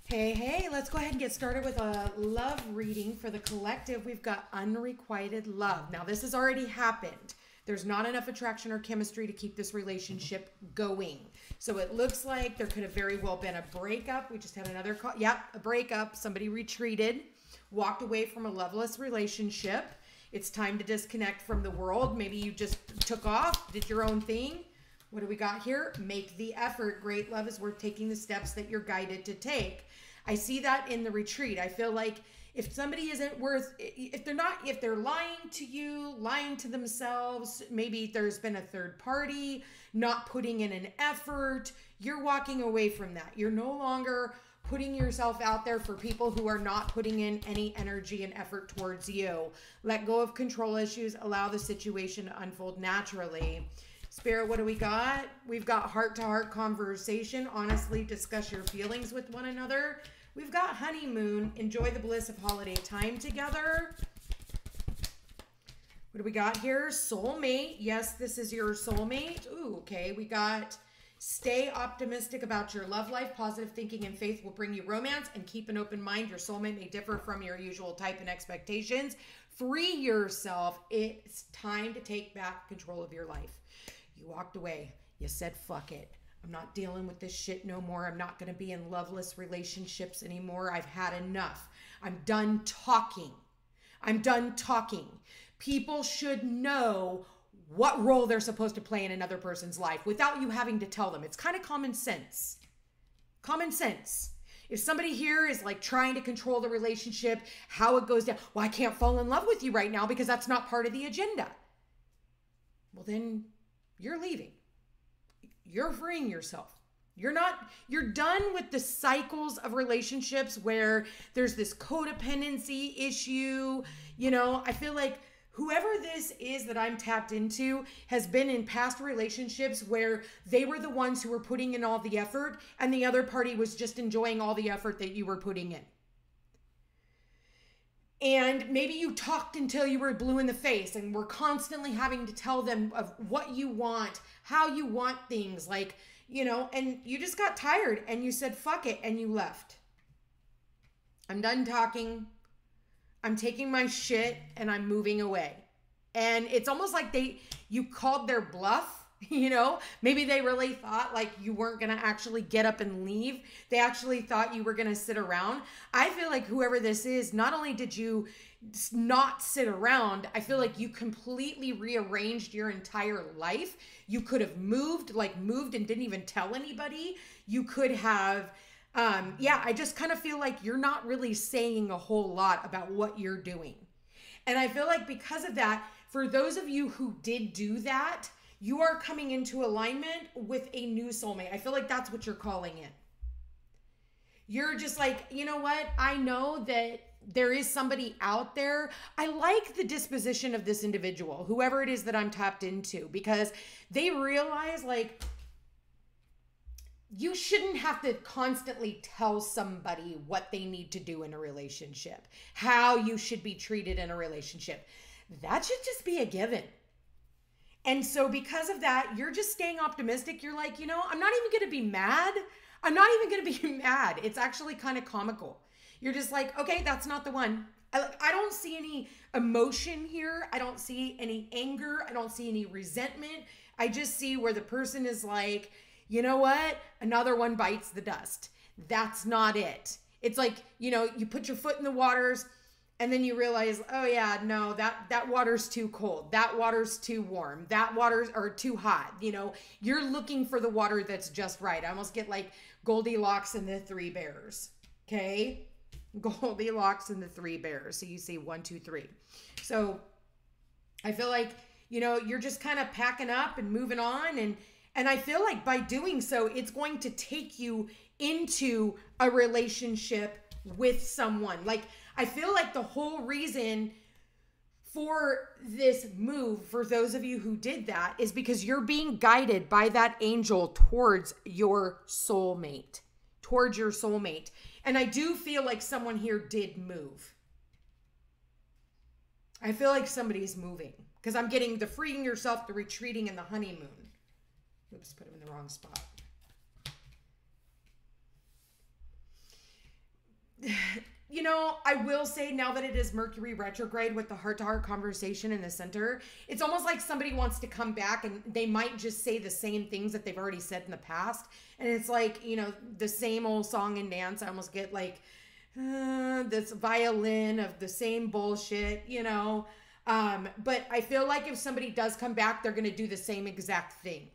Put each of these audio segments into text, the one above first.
Hey, hey, let's go ahead and get started with a love reading for the collective. We've got unrequited love. Now, this has already happened. There's not enough attraction or chemistry to keep this relationship going. So it looks like there could have very well been a breakup. We just had another call. Yep, a breakup. Somebody retreated, walked away from a loveless relationship. It's time to disconnect from the world. Maybe you just took off, did your own thing. What do we got here? Make the effort. Great love is worth taking the steps that you're guided to take. I see that in the retreat. I feel like if somebody isn't worth, if they're lying to you, lying to themselves, maybe there's been a third party, not putting in an effort, you're walking away from that. You're no longer putting yourself out there for people who are not putting in any energy and effort towards you. Let go of control issues. Allow the situation to unfold naturally. Spirit, what do we got? We've got heart-to-heart conversation. Honestly, discuss your feelings with one another. We've got honeymoon. Enjoy the bliss of holiday time together. What do we got here? Soulmate. Yes, this is your soulmate. Ooh, okay. We got stay optimistic about your love life. Positive thinking and faith will bring you romance, and keep an open mind. Your soulmate may differ from your usual type and expectations. Free yourself. It's time to take back control of your life. You walked away. You said, fuck it. I'm not dealing with this shit no more. I'm not going to be in loveless relationships anymore. I've had enough. I'm done talking. I'm done talking. People should know what role they're supposed to play in another person's life without you having to tell them. It's kind of common sense. Common sense. If somebody here is like trying to control the relationship, how it goes down. Well, I can't fall in love with you right now because that's not part of the agenda. Well, then you're leaving. You're freeing yourself. You're done with the cycles of relationships where there's this codependency issue. You know, I feel like whoever this is that I'm tapped into has been in past relationships where they were the ones who were putting in all the effort and the other party was just enjoying all the effort that you were putting in. And maybe you talked until you were blue in the face and were constantly having to tell them of what you want, how you want things, like, you know, and you just got tired and you said, fuck it, and you left. I'm done talking. I'm taking my shit and I'm moving away. And it's almost like you called their bluff. You know, maybe they really thought like you weren't going to actually get up and leave. They actually thought you were going to sit around. I feel like whoever this is, not only did you not sit around, I feel like you completely rearranged your entire life. You could have moved and didn't even tell anybody. You could have, I just kind of feel like you're not really saying a whole lot about what you're doing. And I feel like because of that, for those of you who did do that, you are coming into alignment with a new soulmate. I feel like that's what you're calling in. You're just like, you know what? I know that there is somebody out there. I like the disposition of this individual, whoever it is that I'm tapped into, because they realize like you shouldn't have to constantly tell somebody what they need to do in a relationship, how you should be treated in a relationship. That should just be a given. And so because of that, you're just staying optimistic. You're like, you know, I'm not even going to be mad. I'm not even going to be mad. It's actually kind of comical. You're just like, okay, that's not the one. I don't see any emotion here. I don't see any anger. I don't see any resentment. I just see where the person is like, you know what? Another one bites the dust. That's not it. It's like, you know, you put your foot in the waters, and then you realize, oh yeah, no, that water's too cold. That water's too warm. That water's or too hot. You know, you're looking for the water that's just right. I almost get like Goldilocks and the Three Bears. Okay? Goldilocks and the Three Bears. So you see 1, 2, 3. So I feel like, you know, you're just kind of packing up and moving on. And I feel like by doing so, it's going to take you into a relationship with someone. Like, I feel like the whole reason for this move, for those of you who did that, is because you're being guided by that angel towards your soulmate. And I do feel like someone here did move. I feel like somebody's moving because I'm getting the freeing yourself, the retreating, and the honeymoon. Oops, put him in the wrong spot. I will say now that it is Mercury retrograde with the heart-to-heart conversation in the center, it's almost like somebody wants to come back and they might just say the same things that they've already said in the past. And it's like, the same old song and dance. I almost get like this violin of the same bullshit, But I feel like if somebody does come back, they're going to do the same exact thing.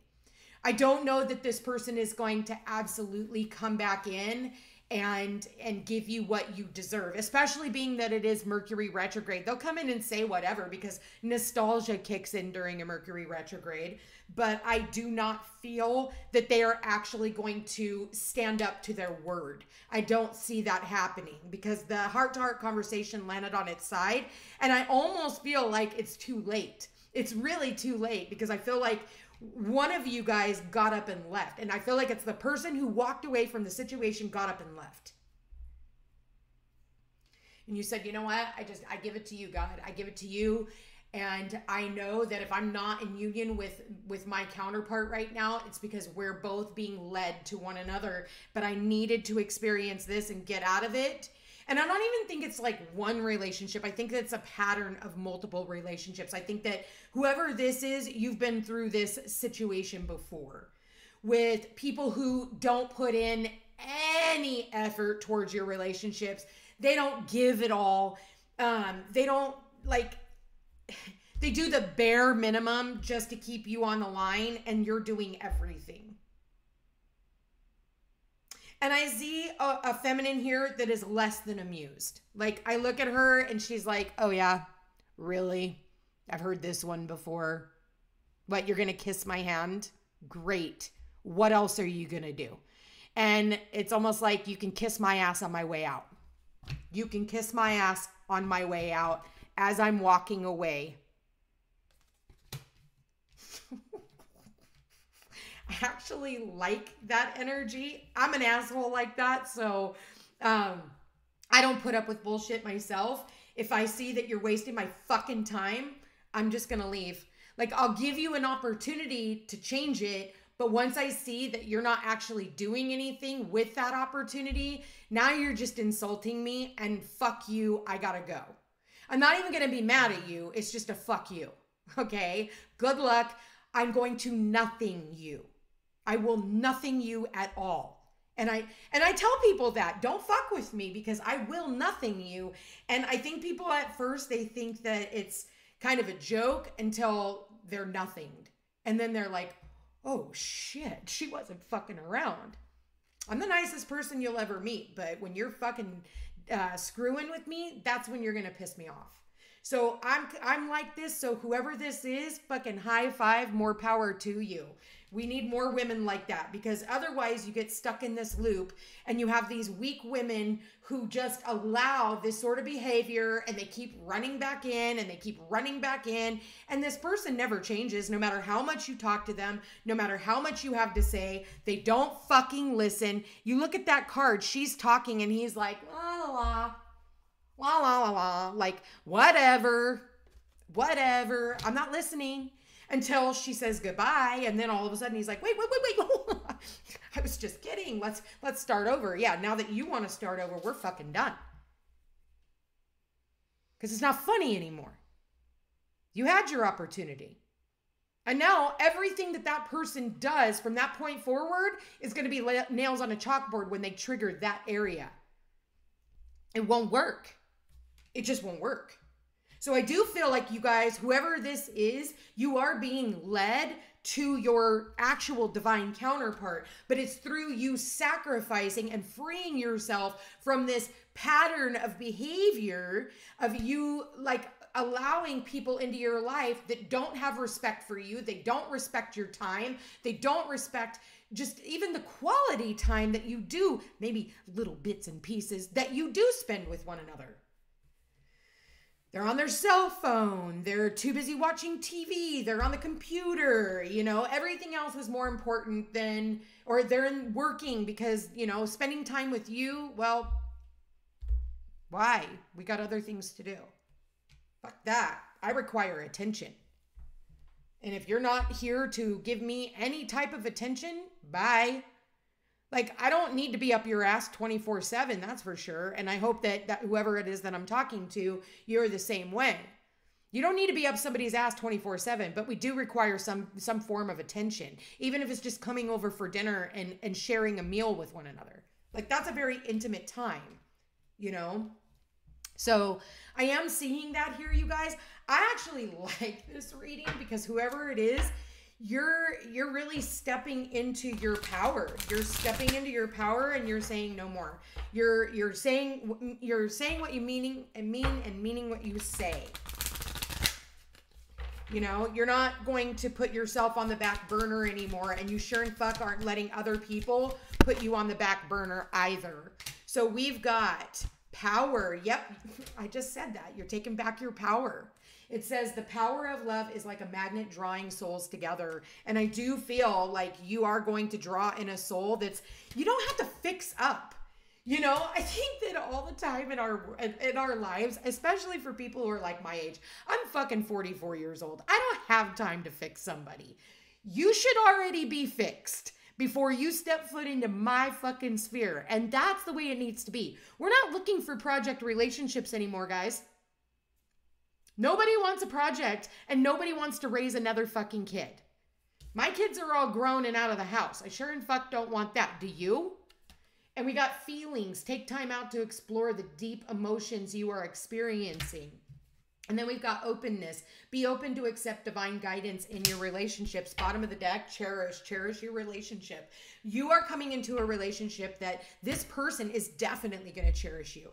I don't know that this person is going to absolutely come back in and give you what you deserve, especially being that it is Mercury retrograde. They'll come in and say whatever because nostalgia kicks in during a Mercury retrograde, but I do not feel that they are actually going to stand up to their word. I don't see that happening because the heart-to-heart conversation landed on its side, and I almost feel like it's too late. It's really too late because I feel like one of you guys got up and left. And I feel like it's the person who walked away from the situation, got up and left. And you said, you know what? I give it to you, God. I give it to you. And I know that if I'm not in union with my counterpart right now, it's because we're both being led to one another. But I needed to experience this and get out of it. And I don't even think it's like one relationship. I think that's a pattern of multiple relationships. I think that whoever this is, you've been through this situation before with people who don't put in any effort towards your relationships. They don't give it all. They don't they do the bare minimum just to keep you on the line, and you're doing everything. And I see a feminine here that is less than amused. Like, I look at her and she's like, oh yeah, really? I've heard this one before. What, you're going to kiss my hand? Great. What else are you going to do? And it's almost like you can kiss my ass on my way out. You can kiss my ass on my way out as I'm walking away. I actually like that energy. I'm an asshole like that. So I don't put up with bullshit myself. If I see that you're wasting my fucking time, I'm just going to leave. Like, I'll give you an opportunity to change it. But once I see that you're not actually doing anything with that opportunity, now you're just insulting me, and fuck you, I gotta go. I'm not even going to be mad at you. It's just a fuck you. Okay? Good luck. I'm going to nothing you. I will nothing you at all. And I tell people that, don't fuck with me because I will nothing you. And I think people at first, they think that it's kind of a joke until they're nothinged. And then they're like, oh shit, she wasn't fucking around. I'm the nicest person you'll ever meet, but when you're fucking screwing with me, that's when you're going to piss me off. So I'm like this. So whoever this is, fucking high five, more power to you. We need more women like that because otherwise you get stuck in this loop and you have these weak women who just allow this sort of behavior and they keep running back in and they keep running back in. And this person never changes no matter how much you talk to them, no matter how much you have to say. They don't fucking listen. You look at that card, she's talking and he's like, la la la. La la la la, like whatever, I'm not listening until she says goodbye, and then all of a sudden he's like, wait, I was just kidding, let's start over. Yeah, now that you want to start over, we're fucking done. Because it's not funny anymore. You had your opportunity. And now everything that person does from that point forward is going to be nails on a chalkboard when they trigger that area. It won't work. It just won't work. So I do feel like you guys, whoever this is, you are being led to your actual divine counterpart, but it's through you sacrificing and freeing yourself from this pattern of behavior of you like allowing people into your life that don't have respect for you. They don't respect your time. They don't respect just even the quality time that you do, maybe little bits and pieces that you do spend with one another. They're on their cell phone. They're too busy watching TV. They're on the computer. Everything else is more important than, or they're working because, spending time with you, well, why? We got other things to do. Fuck that. I require attention. And if you're not here to give me any type of attention, bye. Like, I don't need to be up your ass 24/7, that's for sure. And I hope that whoever it is that I'm talking to, you're the same way. You don't need to be up somebody's ass 24/7, but we do require some form of attention, even if it's just coming over for dinner and sharing a meal with one another. Like, that's a very intimate time, you know? So I am seeing that here, you guys. I actually like this reading because whoever it is, you're really stepping into your power. You're stepping into your power and you're saying no more. You're saying what you mean and meaning what you say. You know, you're not going to put yourself on the back burner anymore, and you sure and fuck aren't letting other people put you on the back burner either. So we've got power. Yep, I just said that. You're taking back your power. It says the power of love is like a magnet drawing souls together. And I do feel like you are going to draw in a soul you don't have to fix up. You know, I think that all the time in our lives, especially for people who are like my age, I'm fucking 44 years old. I don't have time to fix somebody. You should already be fixed before you step foot into my fucking sphere. And that's the way it needs to be. We're not looking for project relationships anymore, guys. Nobody wants a project and nobody wants to raise another fucking kid. My kids are all grown and out of the house. I sure and fuck don't want that. Do you? And we got feelings. Take time out to explore the deep emotions you are experiencing. And then we've got openness. Be open to accept divine guidance in your relationships. Bottom of the deck, cherish your relationship. You are coming into a relationship that this person is definitely going to cherish you.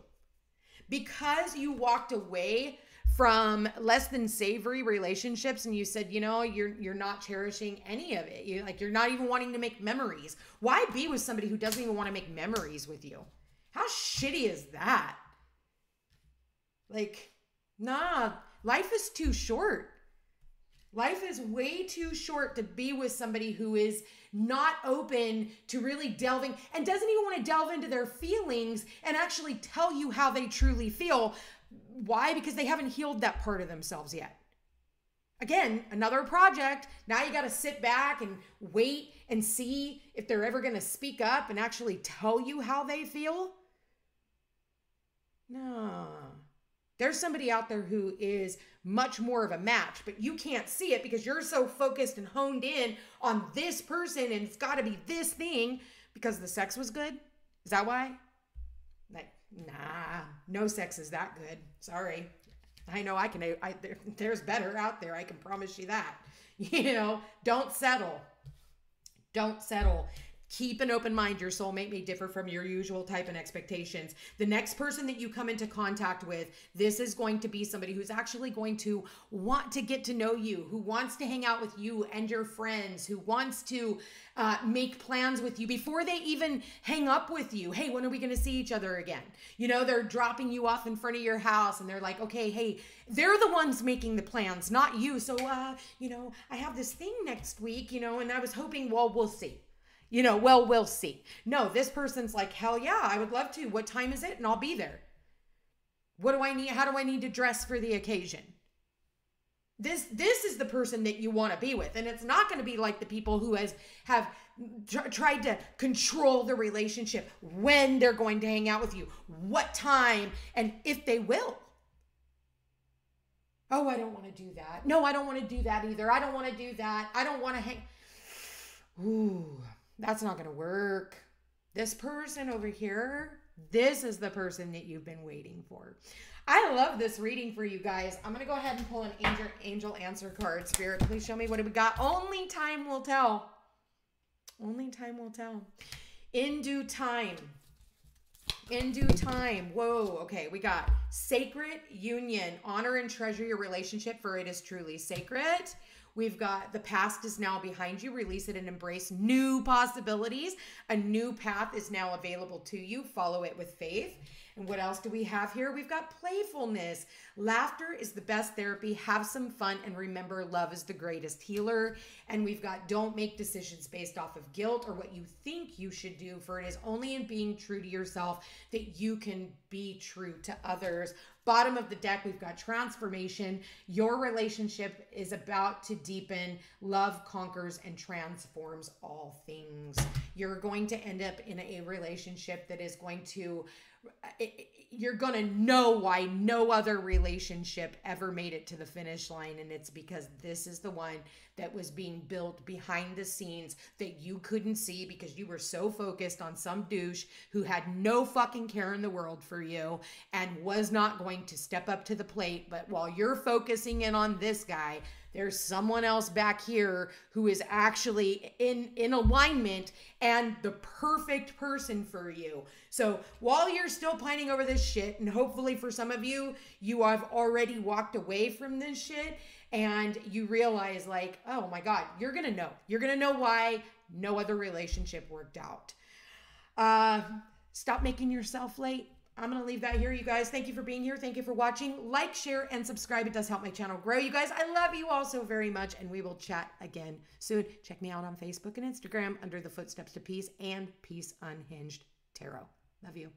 Because you walked away from less than savory relationships and you said, you know, you're not cherishing any of it. You're not even wanting to make memories. Why be with somebody who doesn't even want to make memories with you? How shitty is that? Like, nah, life is too short. Life is way too short to be with somebody who is not open to really delving and doesn't even want to delve into their feelings and actually tell you how they truly feel. Why? Because they haven't healed that part of themselves yet. Again, another project. Now you got to sit back and wait and see if they're ever going to speak up and actually tell you how they feel. No. There's somebody out there who is much more of a match, but you can't see it because you're so focused and honed in on this person and it's got to be this thing because the sex was good. Is that why? Like, nah, no sex is that good. Sorry. I know there's better out there. I can promise you that. You know, don't settle. Don't settle. Keep an open mind. Your soulmate may differ from your usual type and expectations. The next person that you come into contact with, this is going to be somebody who's actually going to want to get to know you, who wants to hang out with you and your friends, who wants to make plans with you before they even hang up with you. Hey, when are we going to see each other again? You know, they're dropping you off in front of your house and they're like, okay, hey, they're the ones making the plans, not you. So, you know, I have this thing next week, you know, and I was hoping, well, we'll see. You know, well, we'll see. No, this person's like, hell yeah, I would love to. What time is it? And I'll be there. What do I need? How do I need to dress for the occasion? This is the person that you want to be with. And it's not going to be like the people who have tried to control the relationship, when they're going to hang out with you, what time, and if they will. Oh, I don't want to do that. No, I don't want to do that either. I don't want to do that. I don't want to hang. Ooh. That's not going to work. This person over here, this is the person that you've been waiting for. I love this reading for you guys. I'm going to go ahead and pull an angel answer card. Spirit, please show me what we got. Only time will tell. Only time will tell. In due time. In due time. Whoa. Okay. We got sacred union. Honor and treasure your relationship, for it is truly sacred. We've got the past is now behind you. Release it and embrace new possibilities. A new path is now available to you. Follow it with faith. And what else do we have here? We've got playfulness. Laughter is the best therapy. Have some fun. And remember, love is the greatest healer. And we've got don't make decisions based off of guilt or what you think you should do. For it is only in being true to yourself that you can be true to others. Bottom of the deck, we've got transformation. Your relationship is about to deepen. Love conquers and transforms all things. you're going to end up in a relationship that is going to, you're going to know why no other relationship ever made it to the finish line. And it's because this is the one that was being built behind the scenes that you couldn't see because you were so focused on some douche who had no fucking care in the world for you and was not going to step up to the plate. But while you're focusing in on this guy, there's someone else back here who is actually in alignment and the perfect person for you. So while you're still pining over this shit, and hopefully for some of you, you have already walked away from this shit and you realize like, oh my God, you're going to know. You're going to know why no other relationship worked out. Stop making yourself late. I'm going to leave that here, you guys. Thank you for being here. Thank you for watching. Like, share, and subscribe. It does help my channel grow. You guys, I love you all so very much, and we will chat again soon. Check me out on Facebook and Instagram under the Footsteps to Peace and Peace Unhinged Tarot. Love you.